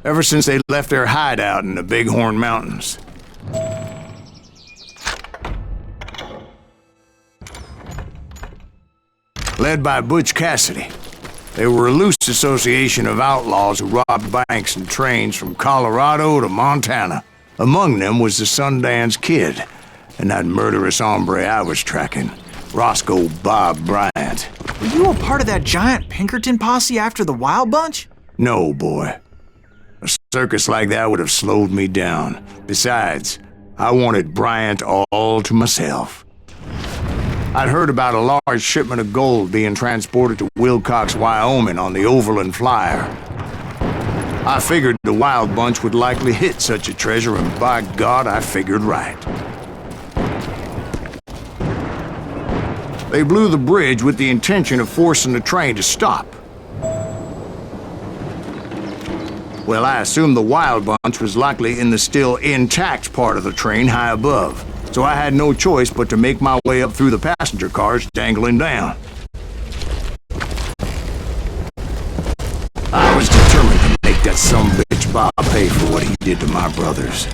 ever since they left their hideout in the Bighorn Mountains. Led by Butch Cassidy, they were a loose association of outlaws who robbed banks and trains from Colorado to Montana. Among them was the Sundance Kid, and that murderous hombre I was tracking, Roscoe Bob Bryant. Were you a part of that giant Pinkerton posse after the Wild Bunch? No, boy. A circus like that would have slowed me down. Besides, I wanted Bryant all to myself. I'd heard about a large shipment of gold being transported to Wilcox, Wyoming on the Overland Flyer. I figured the Wild Bunch would likely hit such a treasure, and by God, I figured right. They blew the bridge with the intention of forcing the train to stop. Well, I assumed the Wild Bunch was likely in the still intact part of the train high above, so I had no choice but to make my way up through the passenger cars dangling down. I was determined to make that sumbitch Bob pay for what he did to my brothers.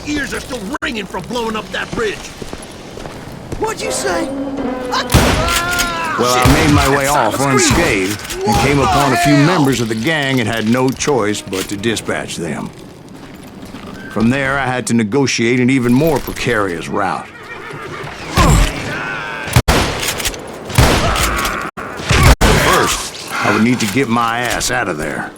Ears are still ringing from blowing up that bridge. What'd you say? Well, I made my way off unscathed and came upon a few members of the gang and had no choice but to dispatch them. From there, I had to negotiate an even more precarious route. First, I would need to get my ass out of there.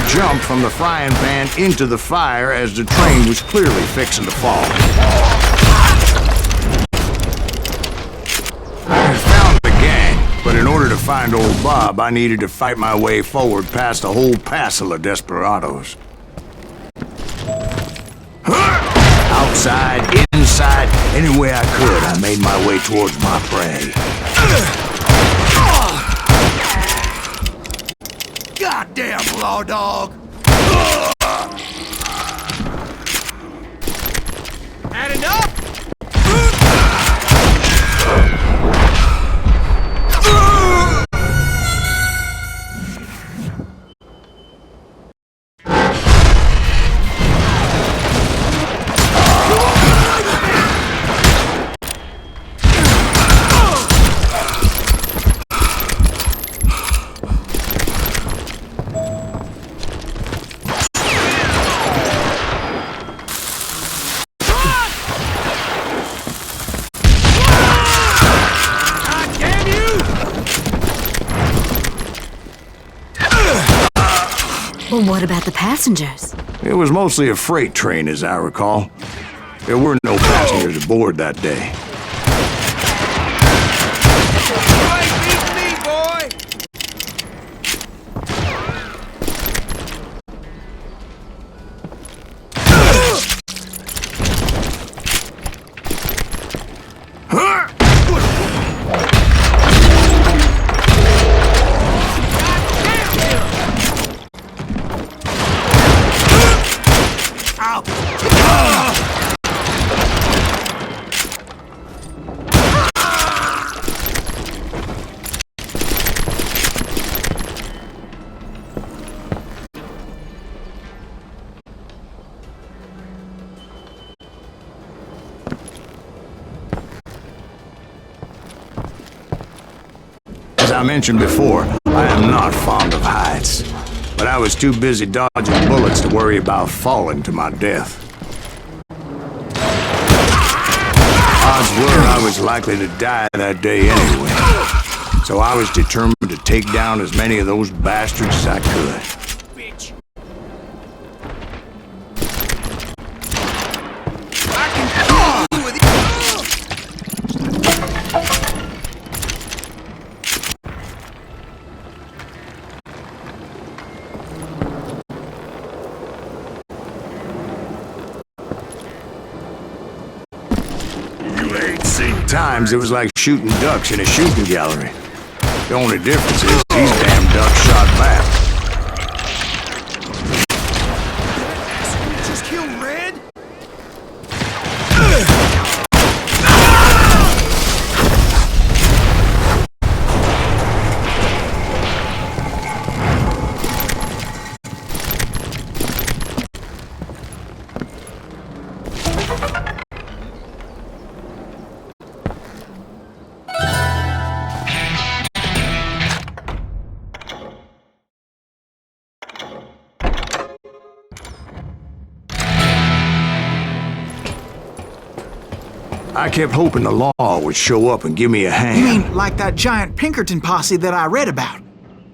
Jumped from the frying pan into the fire as the train was clearly fixing to fall. I had found the gang, but in order to find old Bob, I needed to fight my way forward past a whole passel of desperados. Outside, inside, any way I could, I made my way towards my prey. Goddamn law dog! Had enough? Well, what about the passengers? It was mostly a freight train, as I recall. There were no passengers aboard that day. As I mentioned before, I am not fond of heights, but I was too busy dodging bullets to worry about falling to my death. Odds were I was likely to die that day anyway, so I was determined to take down as many of those bastards as I could. Times it was like shooting ducks in a shooting gallery. The only difference is these damn ducks shot back. Just kill Red? I kept hoping the law would show up and give me a hand. You mean like that giant Pinkerton posse that I read about?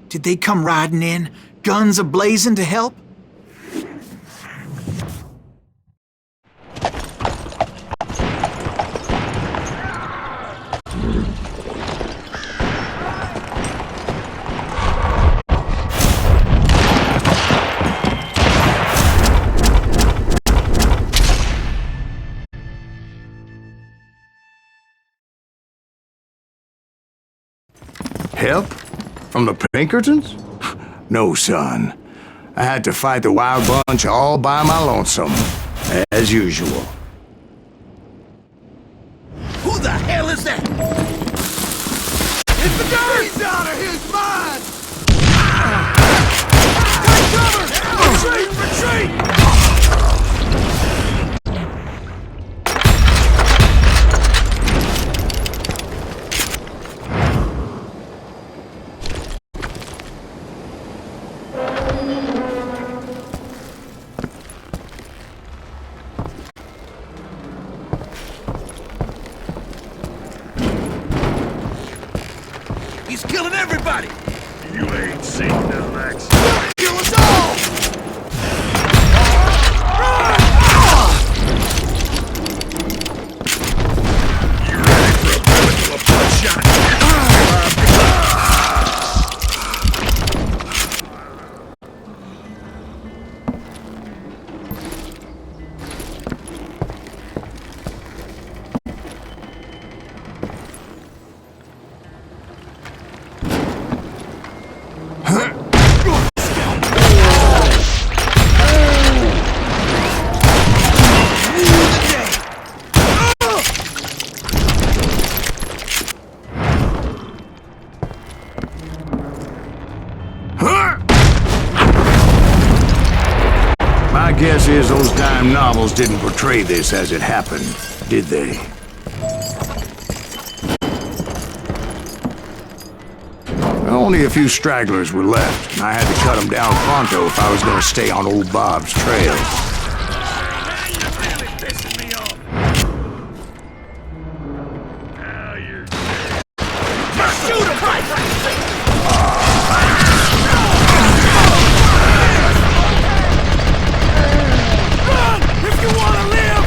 Did they come riding in, guns a-blazing to help? Help? From the Pinkertons? No, son. I had to fight the wild bunch all by my lonesome, as usual. Who the hell is that? It's the guy! He's out of his mind! Take cover! Retreat! Retreat! He's killing everybody! You ain't seen no Max. Kill us all! You ready for a bullet to a bloodshot? My guess is those dime novels didn't portray this as it happened, did they? Only a few stragglers were left, and I had to cut them down pronto if I was going to stay on old Bob's trail. You're really pissing me off. Now you're dead. Just shoot him! Run! If you want to live!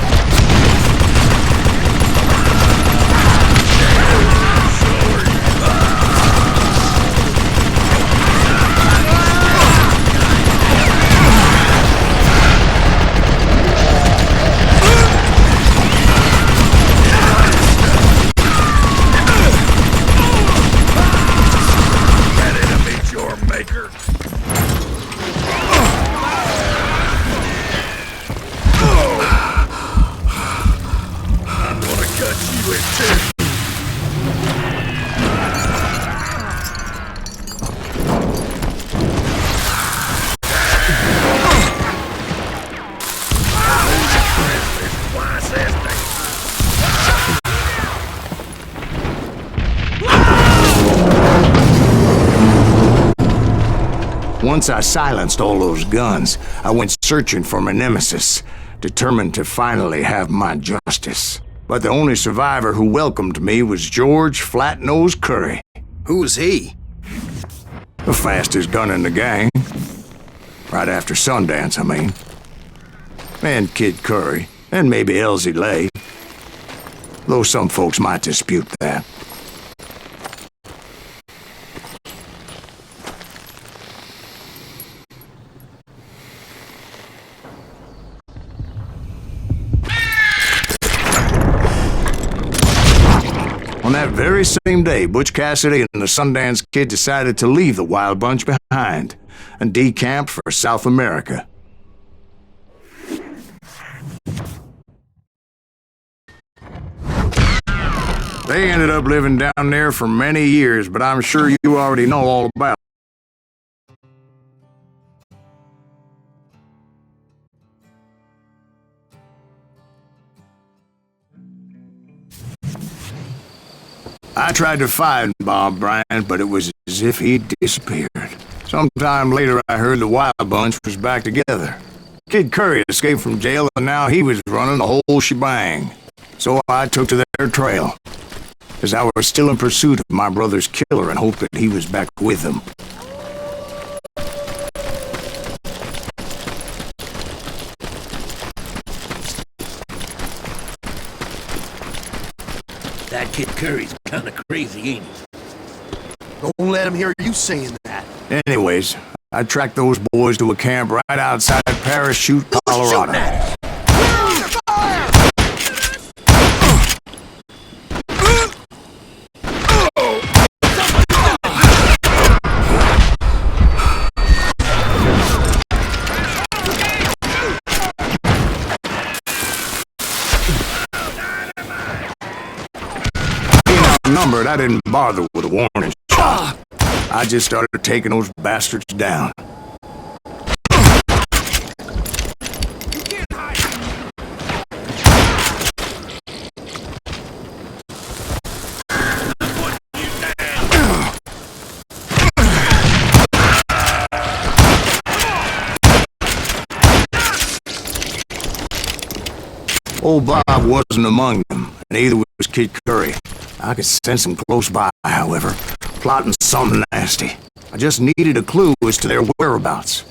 Once I silenced all those guns, I went searching for my nemesis, determined to finally have my justice. But the only survivor who welcomed me was George Flat-Nose Curry. Who was he? The fastest gun in the gang. Right after Sundance, I mean. And Kid Curry, and maybe Elsie Lay. Though some folks might dispute that. On that very same day, Butch Cassidy and the Sundance Kid decided to leave the Wild Bunch behind and decamped for South America. They ended up living down there for many years, but I'm sure you already know all about it. I tried to find Bob Bryant, but it was as if he'd disappeared. Sometime later, I heard the Wild Bunch was back together. Kid Curry escaped from jail, and now he was running the whole shebang. So I took to their trail, as I was still in pursuit of my brother's killer and hoped that he was back with them. That Kid Curry's kinda crazy, ain't he? Don't let him hear you saying that. Anyways, I tracked those boys to a camp right outside Parachute, Colorado. Numbered, I didn't bother with a warning shot. I just started taking those bastards down. Old Bob wasn't among them, and neither was Kid Curry. I could sense him close by, however, plotting something nasty. I just needed a clue as to their whereabouts.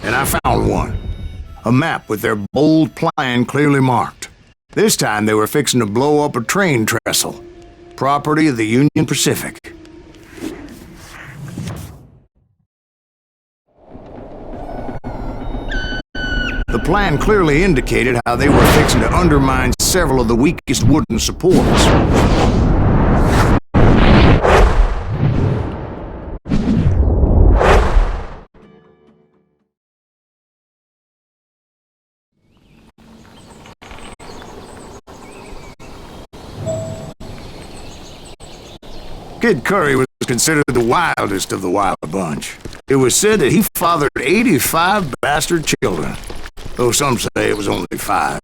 And I found one. A map with their bold plan clearly marked. This time they were fixing to blow up a train trestle, property of the Union Pacific. The plan clearly indicated how they were fixing to undermine several of the weakest wooden supports. Kid Curry was considered the wildest of the Wild Bunch. It was said that he fathered 85 bastard children, though some say it was only 5.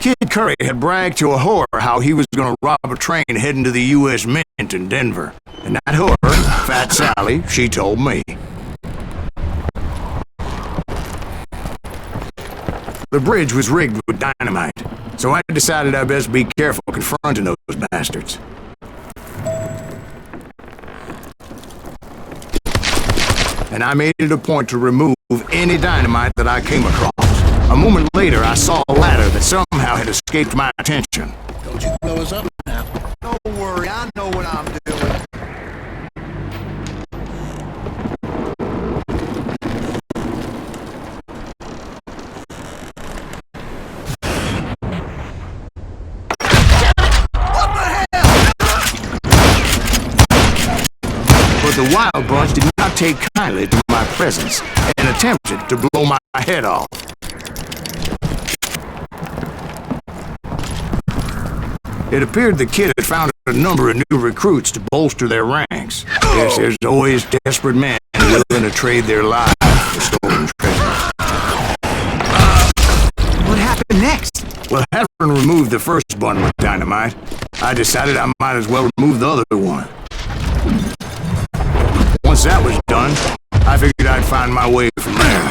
Kid Curry had bragged to a whore how he was going to rob a train heading to the U.S. Mint in Denver. And that whore, Fat Sally, she told me. The bridge was rigged with dynamite, so I decided I'd best be careful confronting those bastards. And I made it a point to remove any dynamite that I came across. A moment later, I saw a ladder that somehow had escaped my attention. Don't you blow us up now. Don't worry, I know what I'm doing. But the Wild Bunch did not take kindly to my presence and attempted to blow my head off. It appeared the kid had found a number of new recruits to bolster their ranks. Yes, there's always desperate men willing to trade their lives stolen treasure. What happened next? Well, having removed the first bundle of dynamite, I decided I might as well remove the other one. Once that was done, I figured I'd find my way from there.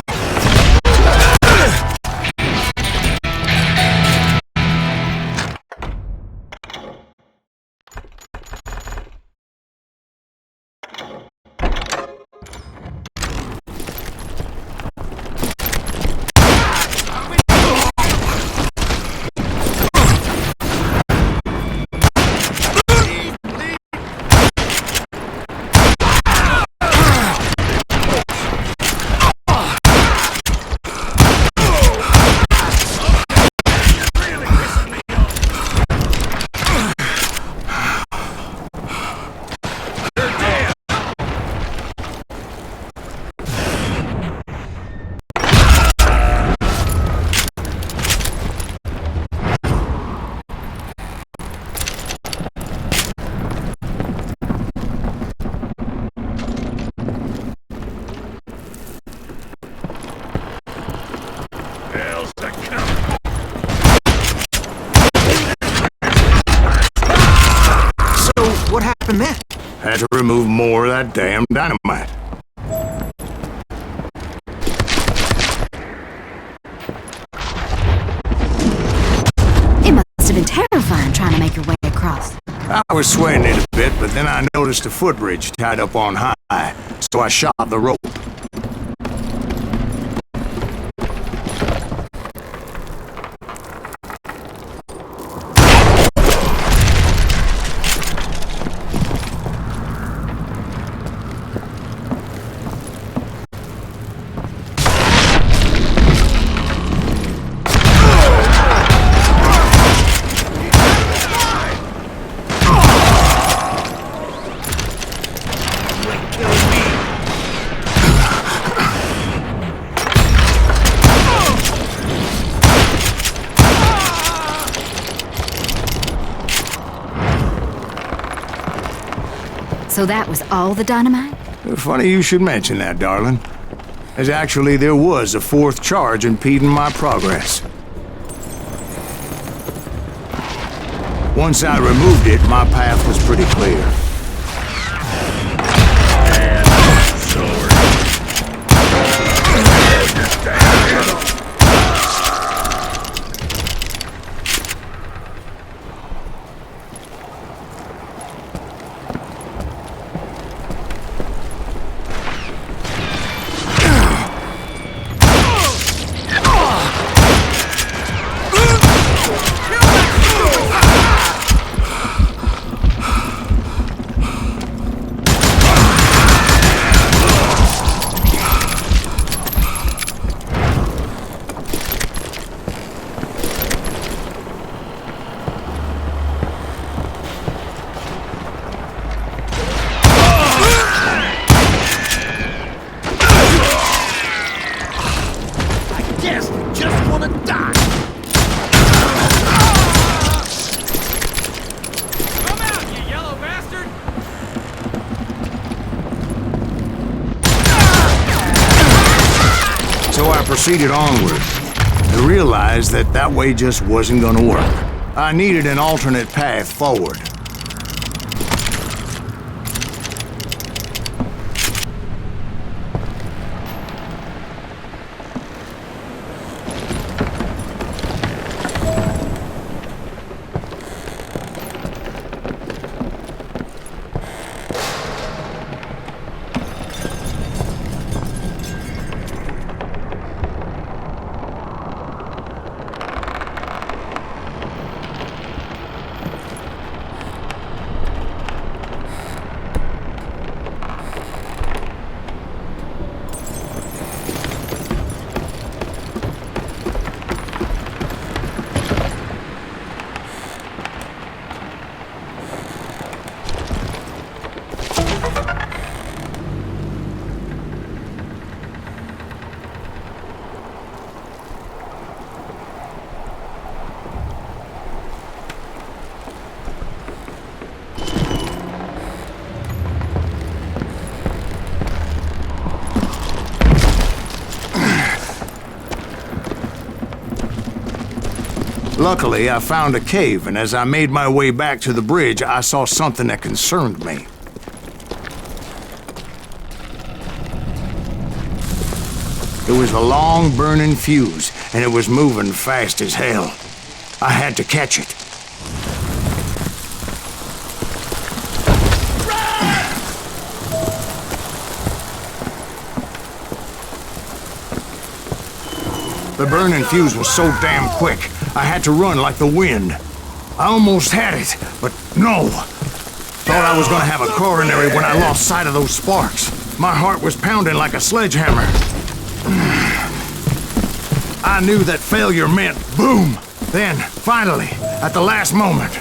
What happened then? Had to remove more of that damn dynamite. It must have been terrifying trying to make your way across. I was sweating it a bit, but then I noticed a footbridge tied up on high, so I shot the rope. So that was all the dynamite? Funny you should mention that, darling. As actually there was a fourth charge impeding my progress. Once I removed it, my path was pretty clear. So I proceeded onward and realized that that way just wasn't going to work. I needed an alternate path forward. Luckily, I found a cave, and as I made my way back to the bridge, I saw something that concerned me. It was a long burning fuse, and it was moving fast as hell. I had to catch it. The burning fuse was so damn quick, I had to run like the wind. I almost had it, but no. Thought I was gonna have a coronary when I lost sight of those sparks. My heart was pounding like a sledgehammer. I knew that failure meant boom. Then, finally, at the last moment.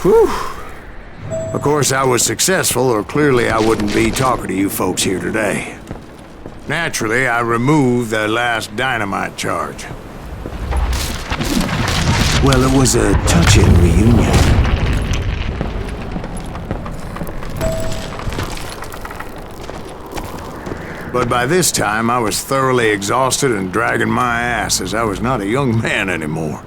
Whew. Of course, I was successful, or clearly I wouldn't be talking to you folks here today. Naturally, I removed the last dynamite charge. Well, it was a touching reunion. But by this time, I was thoroughly exhausted and dragging my ass, as I was not a young man anymore.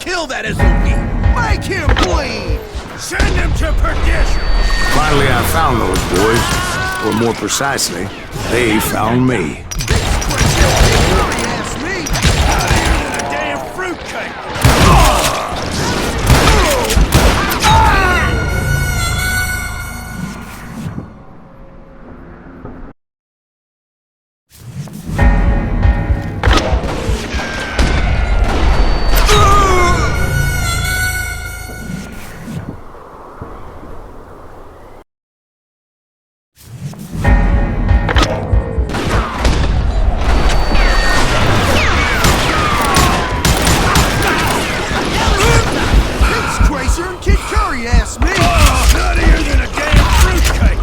Kill that SOB! Make him bleed! Send him to perdition! Finally, I found those boys. Or more precisely, they found me. Ask me! Out of here than a damn fruitcake!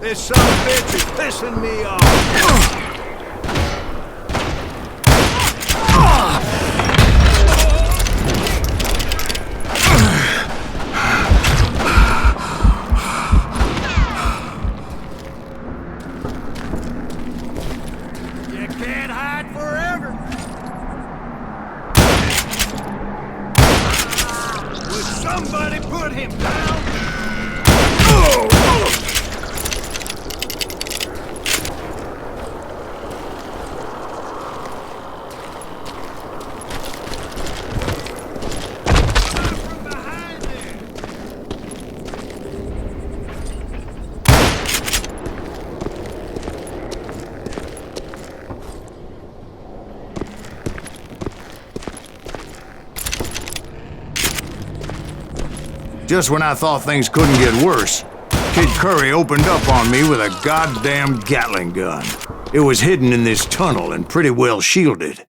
This son of a bitch is pissing me off. You can't hide forever. Would somebody put him down? Just when I thought things couldn't get worse, Kid Curry opened up on me with a goddamn Gatling gun. It was hidden in this tunnel and pretty well shielded.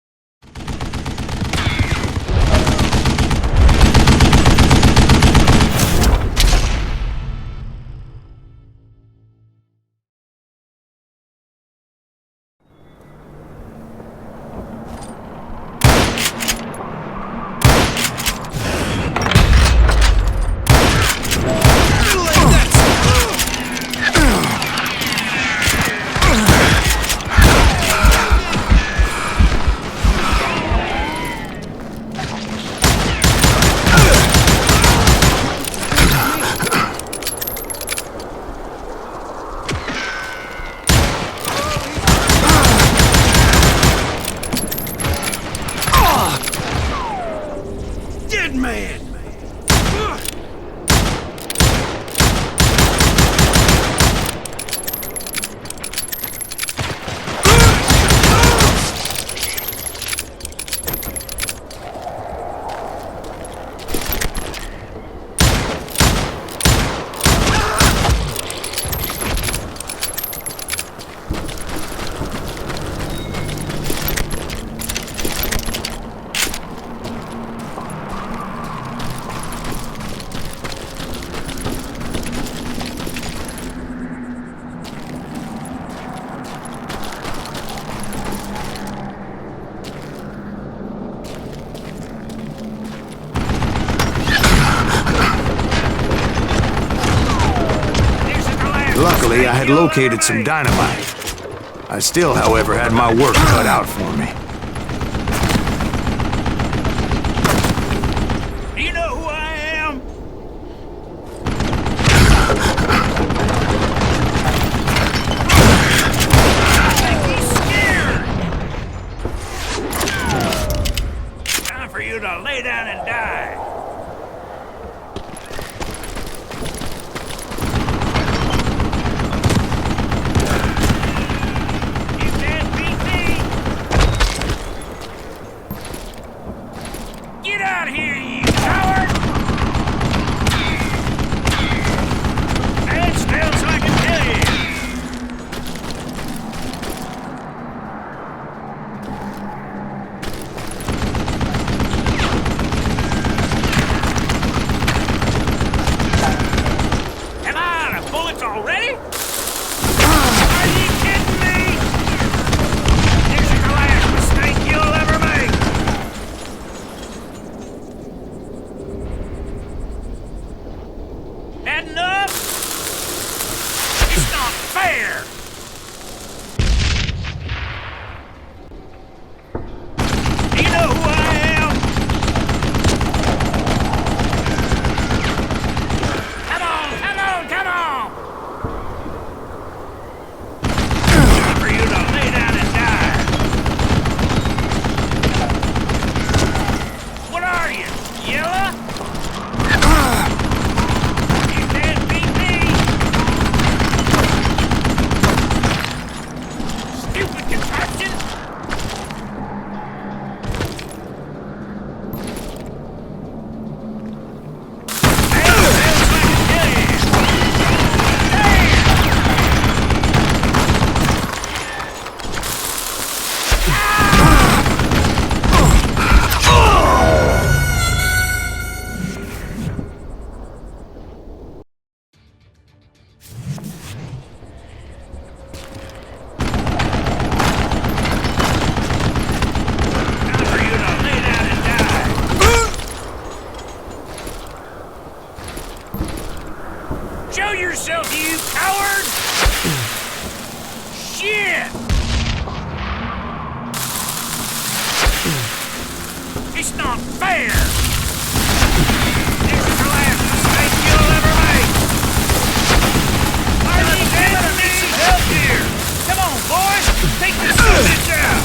Luckily, I had located some dynamite. I still, however, had my work cut out for me. Do you know who I am? I think he's scared. Time for you to lay down and die. It's not fair! This is the last mistake you'll ever make! Are you gonna need some help here? Come on, boys! Take this bitch out!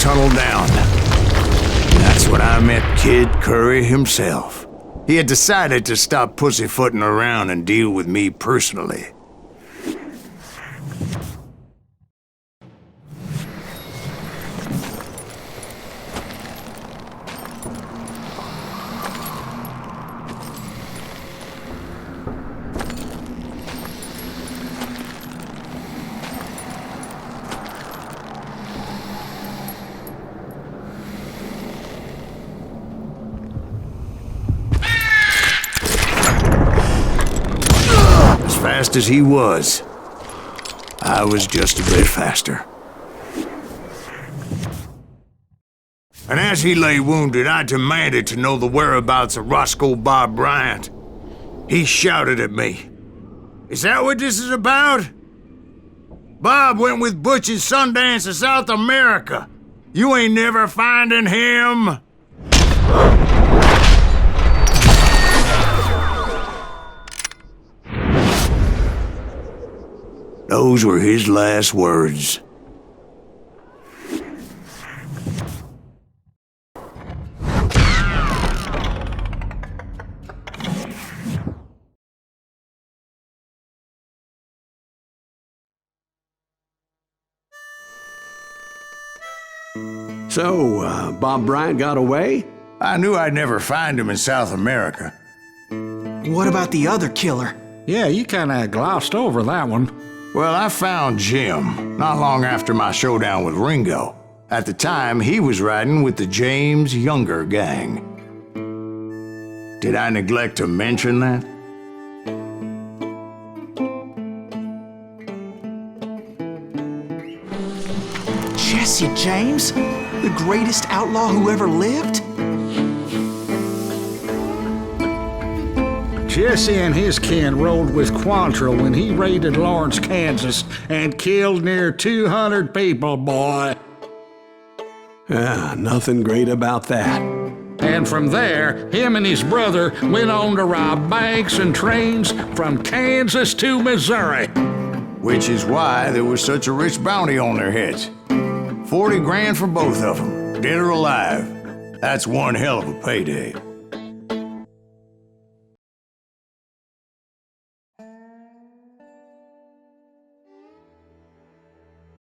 tunnel down. That's when I met Kid Curry himself. He had decided to stop pussyfooting around and deal with me personally. Fast as he was, I was just a bit faster. And as he lay wounded, I demanded to know the whereabouts of Roscoe Bob Bryant. He shouted at me, "Is that what this is about? Bob went with Butch and Sundance to South America. You ain't never finding him." Those were his last words. So, Bob Bryant got away? I knew I'd never find him in South America. What about the other killer? Yeah, you kinda glossed over that one. Well, I found Jim not long after my showdown with Ringo. At the time, he was riding with the James Younger gang. Did I neglect to mention that? Jesse James? The greatest outlaw who ever lived? Jesse and his kin rode with Quantrill when he raided Lawrence, Kansas, and killed near 200 people, boy. Nothing great about that. And from there, him and his brother went on to rob banks and trains from Kansas to Missouri. Which is why there was such a rich bounty on their heads. 40 grand for both of them, dead or alive. That's one hell of a payday.